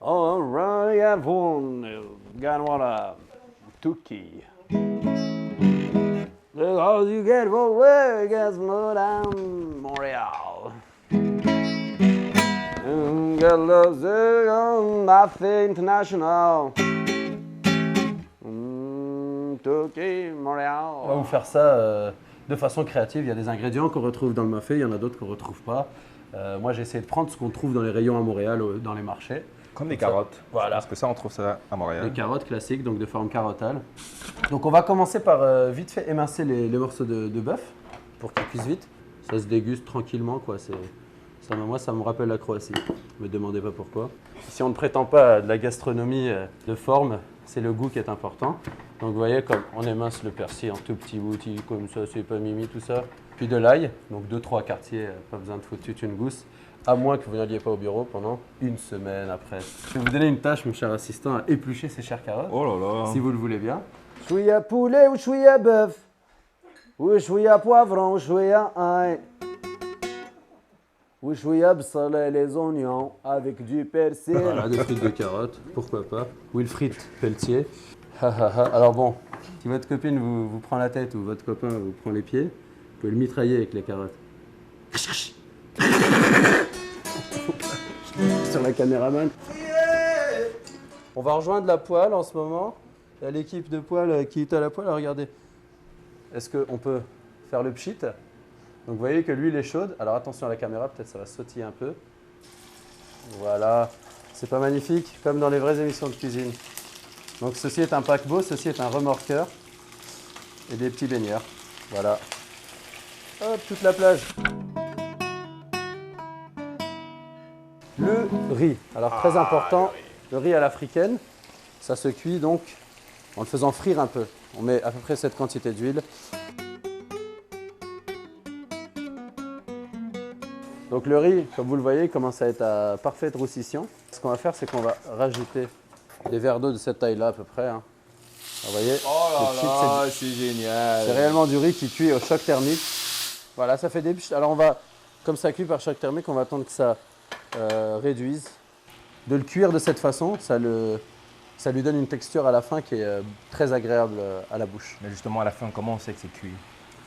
Alright, everyone, Ganwala, Tuki. Because you get away, guess what, I'm Montreal. Mafia International. Tuki, Montréal. On va vous faire ça de façon créative. Il y a des ingrédients qu'on retrouve dans le mafé, il y en a d'autres qu'on ne retrouve pas. Moi, j'ai essayé de prendre ce qu'on trouve dans les rayons à Montréal, dans les marchés. Comme des carottes. Voilà. Parce que ça, on trouve ça à Montréal. Des carottes classiques, donc de forme carottale. Donc on va commencer par vite fait émincer les morceaux de bœuf pour qu'ils cuisent vite. Ça se déguste tranquillement, quoi. Moi, ça me rappelle la Croatie. Ne me demandez pas pourquoi. Si on ne prétend pas à de la gastronomie de forme, c'est le goût qui est important. Donc vous voyez, comme on émince le persil en tout petits boutis, comme ça, c'est pas mimi, tout ça. Puis de l'ail, donc 2-3 quartiers, pas besoin de foutre toute une gousse. À moins que vous n'alliez pas au bureau pendant une semaine après. Je vais vous donner une tâche, mon cher assistant, à éplucher ces chères carottes. Oh là là. Si vous le voulez bien. Chouïa poulet ou chouïa bœuf? Ou chouïa poivron ou chouïa ail? Ou chouïa bsalé les oignons avec du persil? Voilà, des frites de carottes, pourquoi pas. Wilfried Pelletier. Alors bon, si votre copine vous prend la tête ou votre copain vous prend les pieds, vous pouvez le mitrailler avec les carottes. Sur la caméraman. On va rejoindre la poêle en ce moment. Il y a l'équipe de poêle qui est à la poêle. Regardez. Est-ce qu'on peut faire le pchit? Donc vous voyez que l'huile est chaude. Alors attention à la caméra, peut-être ça va sautiller un peu. Voilà. C'est pas magnifique, comme dans les vraies émissions de cuisine. Donc ceci est un paquebot, ceci est un remorqueur. Et des petits baigneurs. Voilà. Hop, toute la plage. Le riz. Alors très important, le riz à l'africaine. Ça se cuit donc en le faisant frire un peu. On met à peu près cette quantité d'huile. Donc le riz, comme vous le voyez, commence à être à parfaite roussissement. Ce qu'on va faire, c'est qu'on va rajouter des verres d'eau de cette taille-là à peu près. Hein. Vous voyez, Oh là le pchit, là, c'est génial. c'est réellement du riz qui cuit au choc thermique. Voilà, ça fait des pchits. Alors on va, comme ça cuit par choc thermique, on va attendre que ça réduise. De le cuire de cette façon, ça lui donne une texture à la fin qui est très agréable à la bouche. Mais justement, à la fin, comment on sait que c'est cuit?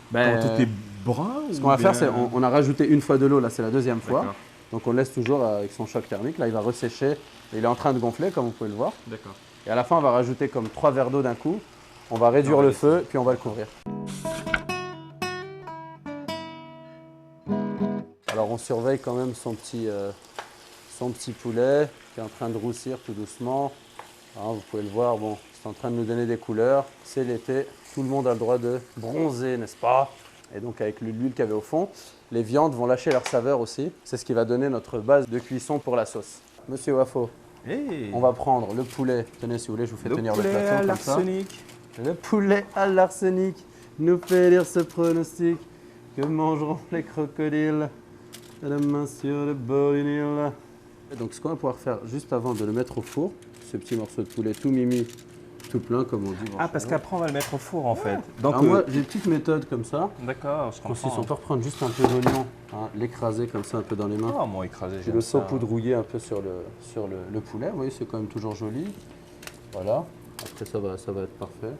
Ben, Quand tout est brun? Ce qu'on va faire, c'est on a rajouté une fois de l'eau, là c'est la deuxième fois. D'accord. Donc on laisse toujours avec son choc thermique. Là il va ressécher, il est en train de gonfler comme vous pouvez le voir. D'accord. Et à la fin on va rajouter comme 3 verres d'eau d'un coup. On va réduire le feu puis on va le couvrir. Alors on surveille quand même son petit poulet qui est en train de roussir tout doucement. Alors, vous pouvez le voir, bon, c'est en train de nous donner des couleurs. C'est l'été, tout le monde a le droit de bronzer, n'est-ce pas? Et donc avec l'huile qu'il y avait au fond, les viandes vont lâcher leur saveur aussi. C'est ce qui va donner notre base de cuisson pour la sauce. Monsieur Wafo, Hey. on va prendre le poulet. Tenez, si vous voulez, je vous fais tenir le poulet à plateau comme ça. l'arsenic. Le poulet à l'arsenic nous fait lire ce pronostic. Que mangeront les crocodiles à la main sur le bord du Nil. Et donc ce qu'on va pouvoir faire juste avant de le mettre au four, ce petit morceau de poulet tout mimi, tout plein comme on dit. Ah, parce qu'après, on va le mettre au four, en fait. Donc, Alors moi, j'ai une petite méthode comme ça. d'accord, je Consiste, comprends. on peut reprendre juste un peu d'oignon, hein, l'écraser comme ça un peu dans les mains. Ah, moi, écrasé, Puis j'aime le ça. saupoudrouiller un peu sur le poulet. Vous voyez, c'est quand même toujours joli. Voilà. Après, ça va être parfait.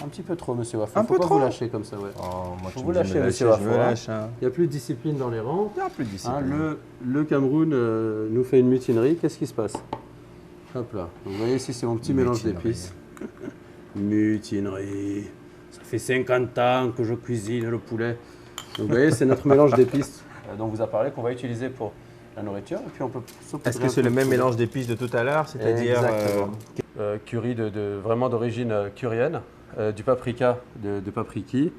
Un petit peu trop, monsieur Wafo. Un Faut peu pas trop vous lâcher comme ça, ouais. Oh, moi, Faut tu vous me dis de lâcher, me monsieur lâcher, je Wafo, me hein. lâche, hein. Il n'y a plus de discipline dans les rangs. Il n'y a plus de Hein, discipline. le Cameroun nous fait une mutinerie. Qu'est-ce qui se passe? Hop là. Donc, vous voyez ici, c'est mon petit mélange Mutinerie. d'épices. Mutinerie. Ça fait 50 ans que je cuisine le poulet. Donc vous voyez, c'est notre mélange d'épices dont on vous a parlé, qu'on va utiliser pour la nourriture. Et puis on peut saupoudrer Est-ce que un c'est peu le de même poulet. mélange d'épices de tout à l'heure? C'est-à-dire. Exactement. Curry vraiment d'origine curienne, du paprika de papriki,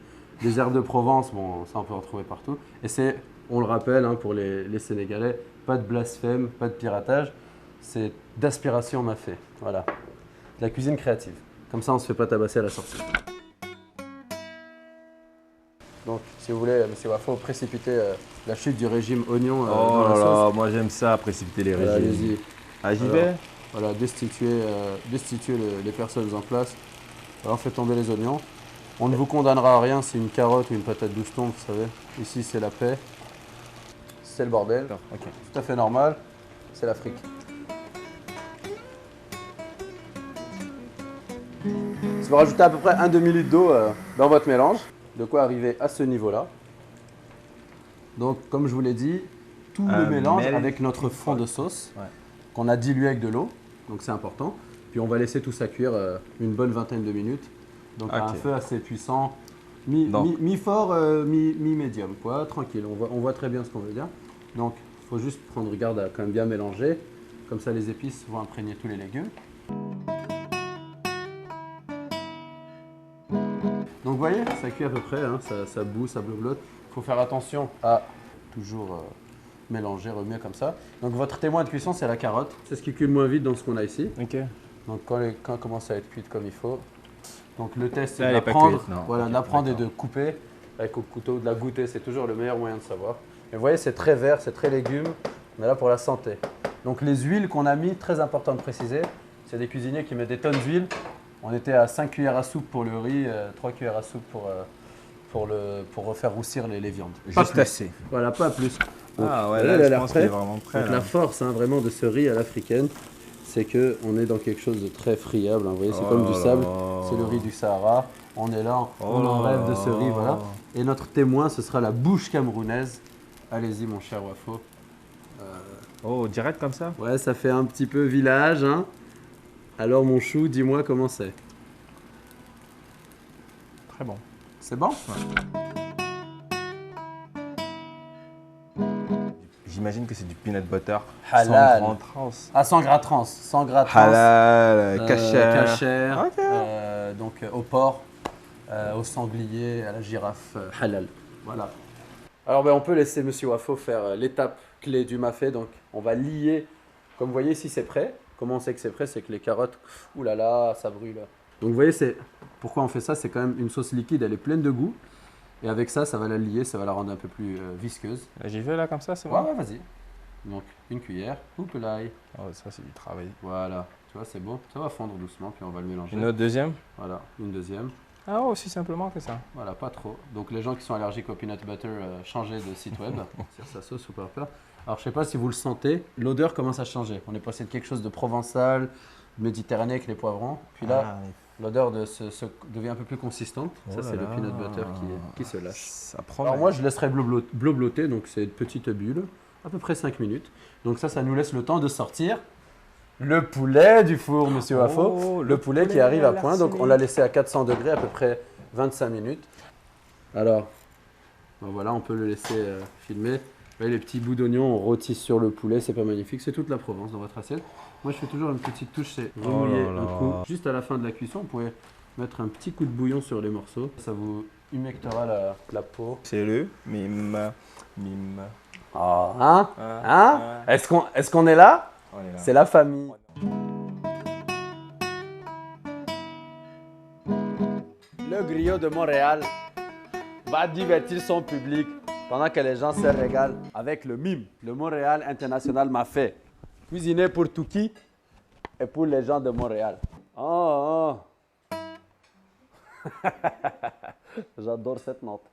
des herbes de Provence, bon ça on peut en trouver partout. Et c'est, on le rappelle hein, pour les Sénégalais, pas de blasphème, pas de piratage, c'est d'aspiration mafé. Voilà, de la cuisine créative. Comme ça on se fait pas tabasser à la sortie. Donc si vous voulez, monsieur Wafo, précipiter la chute du régime oignon Oh dans la là là, sauce. moi j'aime ça, précipiter les Voilà, régimes. allez-y. Ah, j'y Alors, vais? Voilà, destituer les personnes en place. Alors, on fait tomber les oignons. On ne vous condamnera à rien si une carotte ou une patate douce tombe, vous savez. Ici, c'est la paix. C'est le bordel. Ok. Tout à fait normal. C'est l'Afrique. Si vous rajoutez à peu près un demi-litre d'eau dans votre mélange, de quoi arriver à ce niveau-là. Donc, comme je vous l'ai dit, tout le mélange avec notre fond de sauce qu'on a dilué avec de l'eau. Donc, c'est important. Puis, on va laisser tout ça cuire une bonne vingtaine de minutes. Donc, à un feu assez puissant, mi-fort, mi-médium, quoi, tranquille. On voit très bien ce qu'on veut dire. Donc, il faut juste prendre garde à quand même bien mélanger. Comme ça, les épices vont imprégner tous les légumes. Donc, vous voyez, ça cuit à peu près, hein, ça bout, ça bleu-blotte. Il faut faire attention à toujours mélanger, remuer comme ça. Donc, votre témoin de cuisson, c'est la carotte. C'est ce qui cuit le moins vite dans ce qu'on a ici. Ok. Donc, quand elle commence à être cuite comme il faut. Donc, le test, c'est de la prendre, voilà, de la prendre et de couper avec au couteau, de la goûter. C'est toujours le meilleur moyen de savoir. Mais vous voyez, c'est très vert, c'est très légumes. On est là pour la santé. Donc, les huiles qu'on a mis, très important de préciser, c'est des cuisiniers qui mettent des tonnes d'huile. On était à 5 cuillères à soupe pour le riz, 3 cuillères à soupe pour refaire roussir les viandes. Juste assez. Voilà, pas plus. Donc, Ah ouais, là, je pense qu'il est vraiment prêt. Donc, la force vraiment de ce riz à l'africaine, c'est qu'on est dans quelque chose de très friable. Hein. Vous voyez, c'est comme du sable, c'est le riz du Sahara. On est là, on en rêve de ce riz, voilà. Et notre témoin, ce sera la bouche camerounaise. Allez-y, mon cher Wafo. Oh, direct comme ça? Ouais, ça fait un petit peu village, hein. Alors, mon chou, dis-moi comment c'est. Très bon. C'est bon? J'imagine que c'est du peanut butter. Halal. 100 grammes trans. Ah, 100 gras trans. 100 gras trans. Halal, Kasher. Ok. Donc, au porc, au sanglier, à la girafe, halal. Voilà. Alors, on peut laisser Monsieur Wafo faire l'étape clé du mafé. Donc, on va lier. Comme vous voyez, ici, c'est prêt. Comment on sait que c'est prêt? C'est que les carottes, oulala, ça brûle. Donc, vous voyez, pourquoi on fait ça? C'est quand même une sauce liquide, elle est pleine de goût. Et avec ça, ça va la lier, ça va la rendre un peu plus visqueuse. J'y vais là comme ça, c'est Ouais, bon? ouais, vas-y. Donc, une cuillère, oups l'ail. Oh, ça, c'est du travail. Voilà, tu vois, c'est bon. Ça va fondre doucement, puis on va le mélanger. Une autre deuxième? Voilà, une deuxième. Ah, aussi simplement que ça. Voilà, pas trop. Donc, les gens qui sont allergiques au peanut butter, changez de site web. C'est sa sauce ou pas peur. Alors, je sais pas si vous le sentez, l'odeur commence à changer. On est passé de quelque chose de provençal, méditerranéen avec les poivrons. Puis là, l'odeur devient un peu plus consistante. Ça, c'est le peanut butter qui se lâche. Ça prend. Alors, moi, je laisserai bleu-blotter, donc c'est une petite bulle, à peu près 5 minutes. Donc, ça nous laisse le temps de sortir le poulet du four, Monsieur Wafo. Le poulet qui arrive à point. Donc, on l'a laissé à 400 degrés, à peu près 25 minutes. Alors, voilà, on peut le laisser filmer. Vous voyez, les petits bouts d'oignon, on rôtisse sur le poulet, c'est pas magnifique. C'est toute la Provence dans votre assiette. Moi, je fais toujours une petite touche, c'est remouiller un coup. Juste à la fin de la cuisson, vous pouvez mettre un petit coup de bouillon sur les morceaux. Ça vous humectera la peau. C'est le mime. Ah, hein? Hein? Est-ce qu'on est là? On est là. C'est la famille. Le griot de Montréal va divertir son public pendant que les gens se régalent avec le MIM, le Montréal International Mafé. Cuisiné pour Touki et pour les gens de Montréal. Oh, oh. J'adore cette note.